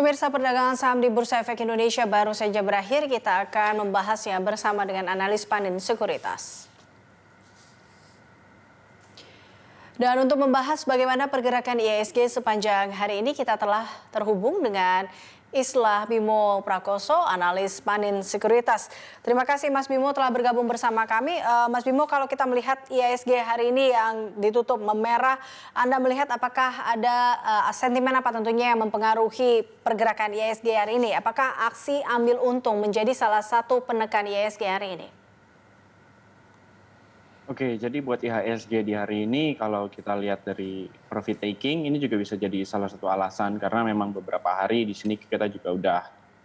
Pemirsa, perdagangan saham di Bursa Efek Indonesia baru saja berakhir. Kita akan membahasnya bersama dengan analis Panin Sekuritas. Dan untuk membahas bagaimana pergerakan IHSG sepanjang hari ini, kita telah terhubung dengan Islah Bimo Prakoso, analis Panin Sekuritas. Terima kasih Mas Bimo telah bergabung bersama kami. Mas Bimo, kalau kita melihat IHSG hari ini yang ditutup memerah, Anda melihat apakah ada sentimen apa tentunya yang mempengaruhi pergerakan IHSG hari ini? Apakah aksi ambil untung menjadi salah satu penekan IHSG hari ini? Oke, jadi buat IHSG di hari ini kalau kita lihat dari profit taking ini juga bisa jadi salah satu alasan karena memang beberapa hari di sini kita juga udah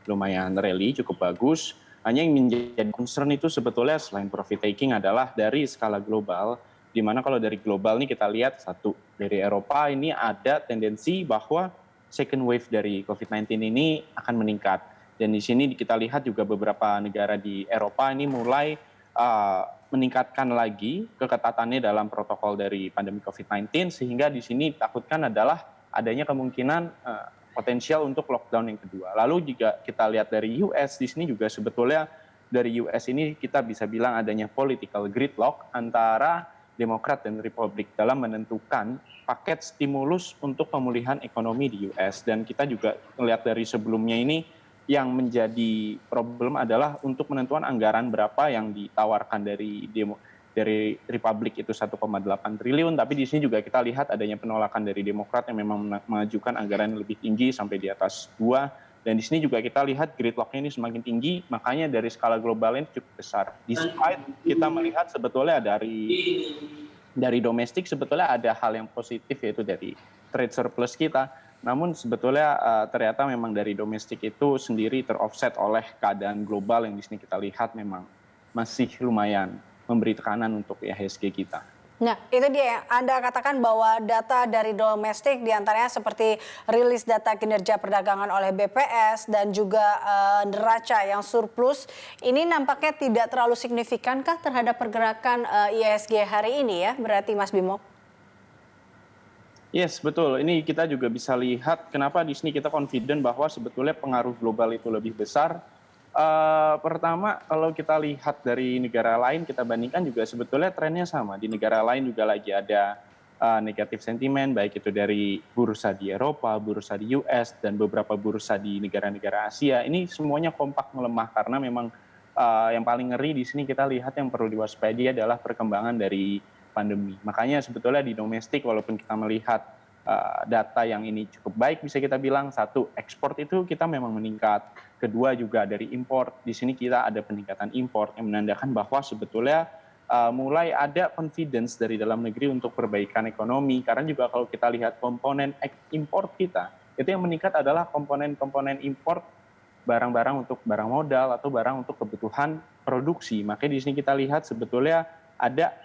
lumayan rally cukup bagus. Hanya yang menjadi concern itu sebetulnya selain profit taking adalah dari skala global, di mana kalau dari global nih kita lihat satu dari Eropa ini ada tendensi bahwa second wave dari COVID-19 ini akan meningkat. Dan di sini kita lihat juga beberapa negara di Eropa ini mulai meningkatkan lagi keketatannya dalam protokol dari pandemi COVID-19 sehingga di sini ditakutkan adalah adanya kemungkinan potensial untuk lockdown yang kedua. Lalu juga kita lihat dari US di sini juga sebetulnya dari US ini kita bisa bilang adanya political gridlock antara Demokrat dan Republik dalam menentukan paket stimulus untuk pemulihan ekonomi di US dan kita juga melihat dari sebelumnya ini yang menjadi problem adalah untuk menentukan anggaran berapa yang ditawarkan dari Republik itu 1,8 triliun, tapi di sini juga kita lihat adanya penolakan dari Demokrat yang memang mengajukan anggaran yang lebih tinggi sampai di atas 2, dan di sini juga kita lihat gridlock-nya ini semakin tinggi, makanya dari skala globalnya cukup besar. Despite kita melihat sebetulnya dari domestik sebetulnya ada hal yang positif yaitu dari trade surplus kita. Namun sebetulnya ternyata memang dari domestik itu sendiri teroffset oleh keadaan global yang di sini kita lihat memang masih lumayan memberi tekanan untuk IHSG kita. Nah, itu dia yang Anda katakan bahwa data dari domestik diantaranya seperti rilis data kinerja perdagangan oleh BPS dan juga neraca yang surplus. Ini nampaknya tidak terlalu signifikankah terhadap pergerakan IHSG hari ini ya, berarti Mas Bimo? Yes, betul. Ini kita juga bisa lihat kenapa di sini kita confident bahwa sebetulnya pengaruh global itu lebih besar. Pertama, kalau kita lihat dari negara lain, kita bandingkan juga sebetulnya trennya sama. Di negara lain juga lagi ada negatif sentimen, baik itu dari bursa di Eropa, bursa di US, dan beberapa bursa di negara-negara Asia. Ini semuanya kompak melemah karena memang yang paling ngeri di sini kita lihat yang perlu diwaspadai adalah perkembangan dari pandemi. Makanya sebetulnya di domestik walaupun kita melihat data yang ini cukup baik bisa kita bilang, satu, ekspor itu kita memang meningkat. Kedua juga dari impor, di sini kita ada peningkatan impor yang menandakan bahwa sebetulnya mulai ada confidence dari dalam negeri untuk perbaikan ekonomi. Karena juga kalau kita lihat komponen impor kita, itu yang meningkat adalah komponen-komponen impor barang-barang untuk barang modal atau barang untuk kebutuhan produksi. Makanya di sini kita lihat sebetulnya ada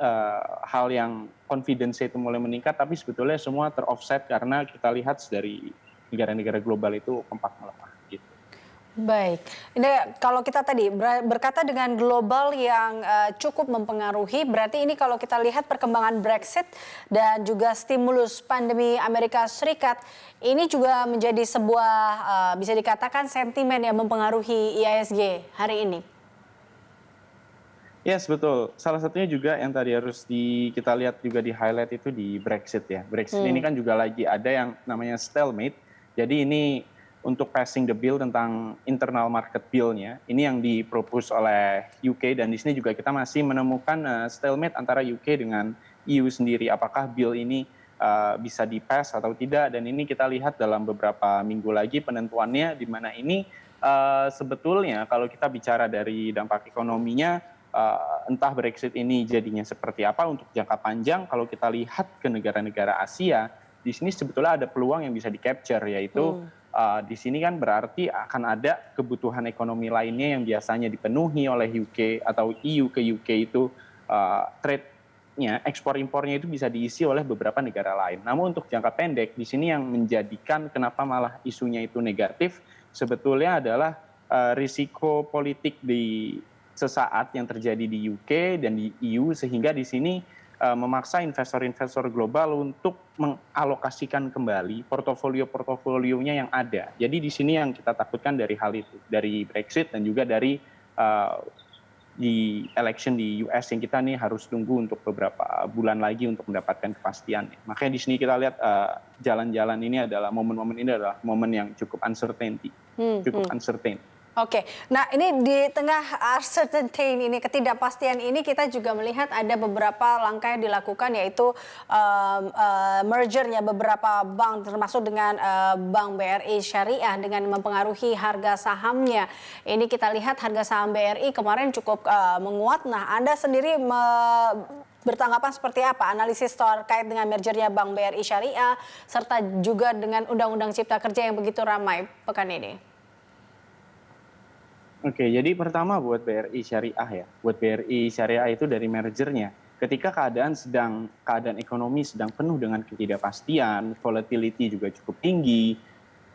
hal yang confidence itu mulai meningkat, tapi sebetulnya semua teroffset karena kita lihat dari negara-negara global itu kompak melemah. Gitu. Baik, ini kalau kita tadi berkata dengan global yang cukup mempengaruhi, berarti ini kalau kita lihat perkembangan Brexit dan juga stimulus pandemi Amerika Serikat, ini juga menjadi sebuah bisa dikatakan sentimen yang mempengaruhi IHSG hari ini. Yes, betul. Salah satunya juga yang tadi harus kita lihat juga di highlight itu di Brexit ya. Brexit ini kan juga lagi ada yang namanya stalemate. Jadi ini untuk passing the bill tentang internal market bill-nya. Ini yang dipropose oleh UK dan di sini juga kita masih menemukan stalemate antara UK dengan EU sendiri. Apakah bill ini bisa di-pass atau tidak, dan ini kita lihat dalam beberapa minggu lagi penentuannya, di mana ini sebetulnya kalau kita bicara dari dampak ekonominya, entah Brexit ini jadinya seperti apa untuk jangka panjang. Kalau kita lihat ke negara-negara Asia, di sini sebetulnya ada peluang yang bisa di-capture, yaitu di sini kan berarti akan ada kebutuhan ekonomi lainnya yang biasanya dipenuhi oleh UK atau EU ke UK itu trade-nya, ekspor-impornya itu bisa diisi oleh beberapa negara lain. Namun untuk jangka pendek, di sini yang menjadikan kenapa malah isunya itu negatif, sebetulnya adalah risiko politik di sesaat yang terjadi di UK dan di EU, sehingga di sini memaksa investor-investor global untuk mengalokasikan kembali portofolio-portofolionya yang ada. Jadi di sini yang kita takutkan dari hal itu, dari Brexit dan juga dari di election di US yang kita nih harus tunggu untuk beberapa bulan lagi untuk mendapatkan kepastian. Makanya di sini kita lihat jalan-jalan ini adalah momen-momen ini adalah momen yang cukup uncertainty, cukup uncertain. Oke, nah ini di tengah uncertainty ini, ketidakpastian ini kita juga melihat ada beberapa langkah yang dilakukan, yaitu mergernya beberapa bank termasuk dengan Bank BRI Syariah dengan mempengaruhi harga sahamnya. Ini kita lihat harga saham BRI kemarin cukup menguat. Nah, Anda sendiri bertanggapan seperti apa analisis terkait dengan mergernya Bank BRI Syariah serta juga dengan Undang-Undang Cipta Kerja yang begitu ramai pekan ini? Oke, jadi pertama buat BRI Syariah ya. Buat BRI Syariah itu dari mergernya. Ketika keadaan ekonomi sedang penuh dengan ketidakpastian, volatility juga cukup tinggi,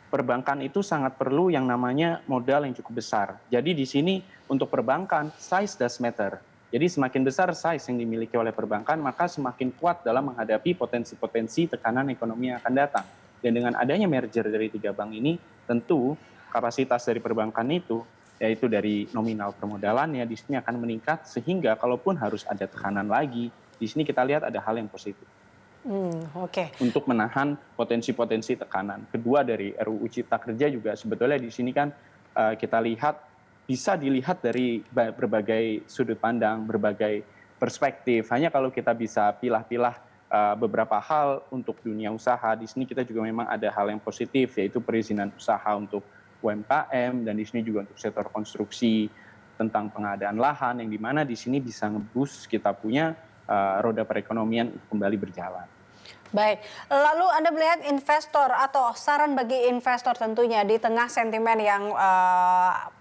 perbankan itu sangat perlu yang namanya modal yang cukup besar. Jadi di sini untuk perbankan, size does matter. Jadi semakin besar size yang dimiliki oleh perbankan, maka semakin kuat dalam menghadapi potensi-potensi tekanan ekonomi yang akan datang. Dan dengan adanya merger dari 3 bank ini, tentu kapasitas dari perbankan itu, yaitu dari nominal permodalannya, di sini akan meningkat sehingga kalaupun harus ada tekanan lagi, di sini kita lihat ada hal yang positif. Untuk menahan potensi-potensi tekanan. Kedua dari RUU Cipta Kerja juga sebetulnya di sini kan kita lihat bisa dilihat dari berbagai sudut pandang, berbagai perspektif. Hanya kalau kita bisa pilah-pilah beberapa hal untuk dunia usaha, di sini kita juga memang ada hal yang positif, yaitu perizinan usaha untuk UMKM, dan di sini juga untuk sektor konstruksi tentang pengadaan lahan, yang dimana di sini bisa nge-boost kita punya roda perekonomian kembali berjalan. Baik, lalu Anda melihat investor atau saran bagi investor tentunya di tengah sentimen yang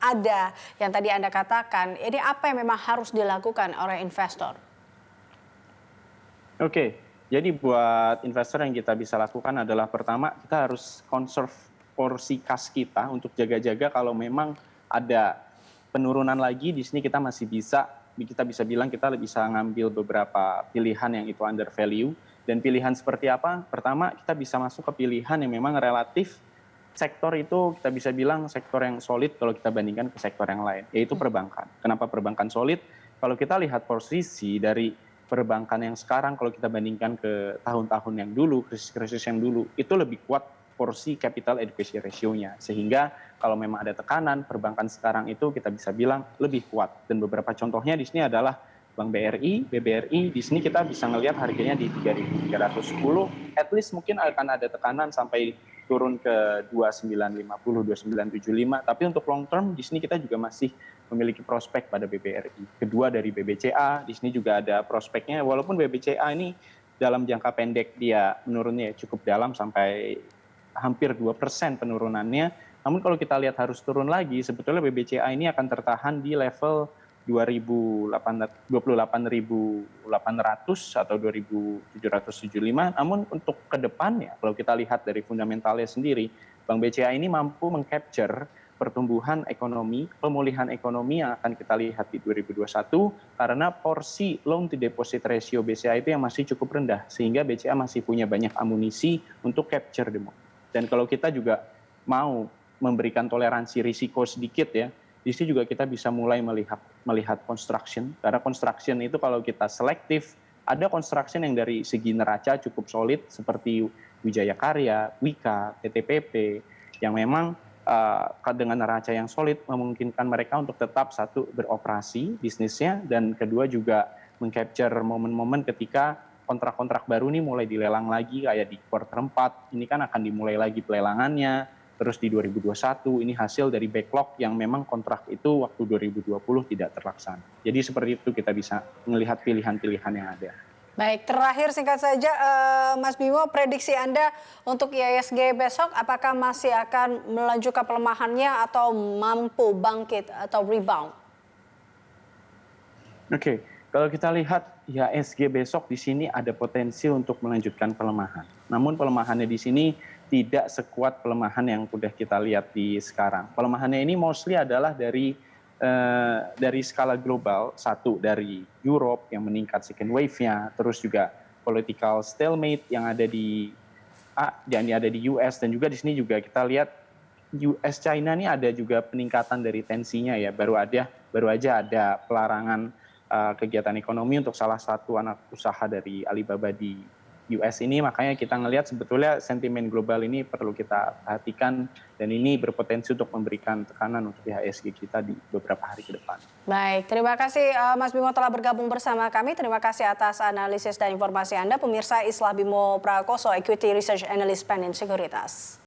ada, yang tadi Anda katakan, ini apa yang memang harus dilakukan oleh investor? Oke, jadi buat investor yang kita bisa lakukan adalah pertama, kita harus conserve porsi kas kita untuk jaga-jaga kalau memang ada penurunan lagi, di sini kita masih bisa bilang kita bisa ngambil beberapa pilihan yang itu under value. Dan pilihan seperti apa? Pertama, kita bisa masuk ke pilihan yang memang relatif sektor itu kita bisa bilang sektor yang solid kalau kita bandingkan ke sektor yang lain, yaitu perbankan. Kenapa perbankan solid? Kalau kita lihat posisi dari perbankan yang sekarang, kalau kita bandingkan ke tahun-tahun yang dulu, krisis-krisis yang dulu, itu lebih kuat porsi capital adequacy ratio-nya. Sehingga kalau memang ada tekanan, perbankan sekarang itu kita bisa bilang lebih kuat. Dan beberapa contohnya di sini adalah Bank BRI, BBRI, di sini kita bisa ngelihat harganya di 3.310, at least mungkin akan ada tekanan sampai turun ke 2950, 2975, tapi untuk long term di sini kita juga masih memiliki prospek pada BBRI. Kedua dari BBCA, di sini juga ada prospeknya, walaupun BBCA ini dalam jangka pendek dia menurunnya cukup dalam sampai hampir 2% penurunannya. Namun kalau kita lihat harus turun lagi, sebetulnya BBCA ini akan tertahan di level 28.800 atau 2.775. Namun untuk ke depannya, kalau kita lihat dari fundamentalnya sendiri, Bank BCA ini mampu mengcapture pertumbuhan ekonomi, pemulihan ekonomi yang akan kita lihat di 2021, karena porsi loan to deposit ratio BCA itu yang masih cukup rendah, sehingga BCA masih punya banyak amunisi untuk capture demo. Dan kalau kita juga mau memberikan toleransi risiko sedikit ya, di sini juga kita bisa mulai melihat construction, karena construction itu kalau kita selektif, ada construction yang dari segi neraca cukup solid seperti Wijaya Karya, Wika, TTPP, yang memang dengan neraca yang solid memungkinkan mereka untuk tetap satu beroperasi bisnisnya, dan kedua juga mengcapture momen-momen ketika kontrak-kontrak baru ini mulai dilelang lagi, kayak di kuartal 4 ini kan akan dimulai lagi pelelangannya, terus di 2021 ini hasil dari backlog yang memang kontrak itu waktu 2020 tidak terlaksana. Jadi seperti itu kita bisa melihat pilihan-pilihan yang ada. Baik, terakhir singkat saja Mas Bimo, prediksi Anda untuk IHSG besok apakah masih akan melanjutkan pelemahannya atau mampu bangkit atau rebound? Oke. Kalau kita lihat IHSG besok di sini ada potensi untuk melanjutkan pelemahan. Namun pelemahannya di sini tidak sekuat pelemahan yang sudah kita lihat di sekarang. Pelemahannya ini mostly adalah dari dari skala global, satu dari Europe yang meningkat second wave-nya, terus juga political stalemate yang ada di US, dan juga di sini juga kita lihat US China ini ada juga peningkatan dari tensinya ya. Baru aja ada pelarangan kegiatan ekonomi untuk salah satu anak usaha dari Alibaba di US ini. Makanya kita ngelihat sebetulnya sentimen global ini perlu kita perhatikan, dan ini berpotensi untuk memberikan tekanan untuk IHSG kita di beberapa hari ke depan. Baik, terima kasih Mas Bimo telah bergabung bersama kami. Terima kasih atas analisis dan informasi Anda. Pemirsa, Islah Bimo Prakoso, Equity Research Analyst Panin Sekuritas.